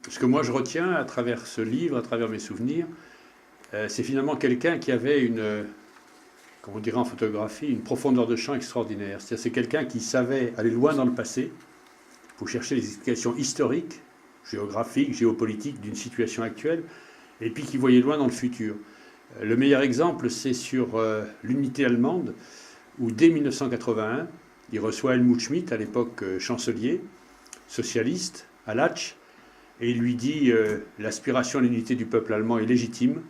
Ce que moi je retiens à travers ce livre, à travers mes souvenirs, c'est finalement quelqu'un qui avait comme on dirait en photographie, une profondeur de champ extraordinaire. C'est quelqu'un qui savait aller loin dans le passé pour chercher les explications historiques, géographiques, géopolitiques d'une situation actuelle, et puis qui voyait loin dans le futur. Le meilleur exemple, c'est sur l'unité allemande, où dès 1981, il reçoit Helmut Schmidt, à l'époque chancelier, socialiste, à Lach, et il lui dit l'aspiration à l'unité du peuple allemand est légitime,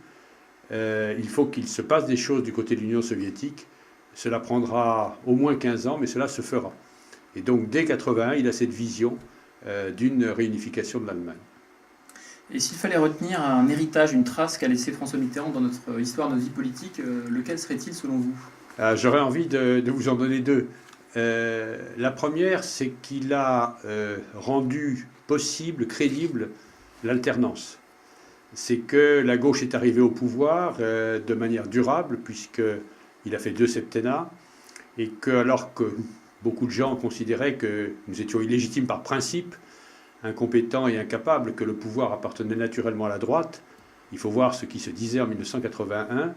il faut qu'il se passe des choses du côté de l'Union soviétique, cela prendra au moins 15 ans, mais cela se fera. Et donc dès 1981, il a cette vision d'une réunification de l'Allemagne. Et s'il fallait retenir un héritage, une trace qu'a laissé François Mitterrand dans notre histoire, notre vie politique, lequel serait-il selon vous? J'aurais envie de vous en donner deux. La première, c'est qu'il a rendu possible, crédible, l'alternance. C'est que la gauche est arrivée au pouvoir de manière durable, puisqu'il a fait 2 septennats, et que, alors que beaucoup de gens considéraient que nous étions illégitimes par principe, incompétents et incapables, que le pouvoir appartenait naturellement à la droite, il faut voir ce qui se disait en 1981,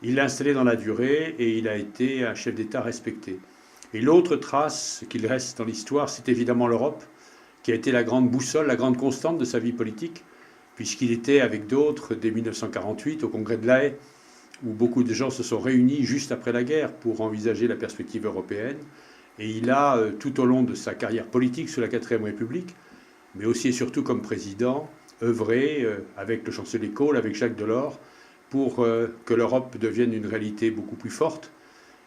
il l'a installé dans la durée et il a été un chef d'État respecté. Et l'autre trace qu'il reste dans l'histoire, c'est évidemment l'Europe, qui a été la grande boussole, la grande constante de sa vie politique, puisqu'il était avec d'autres dès 1948 au congrès de La Haye, où beaucoup de gens se sont réunis juste après la guerre pour envisager la perspective européenne. Et il a, tout au long de sa carrière politique sous la 4ème République, mais aussi et surtout comme président, œuvré avec le chancelier Kohl, avec Jacques Delors, pour que l'Europe devienne une réalité beaucoup plus forte,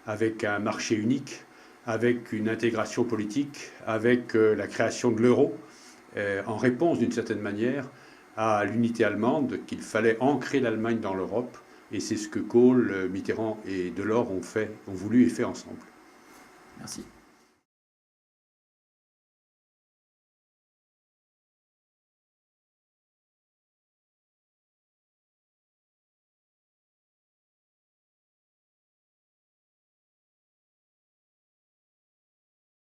avec un marché unique, avec une intégration politique, avec la création de l'euro, en réponse d'une certaine manière à l'unité allemande, qu'il fallait ancrer l'Allemagne dans l'Europe, et c'est ce que Kohl, Mitterrand et Delors ont voulu et fait ensemble. Merci.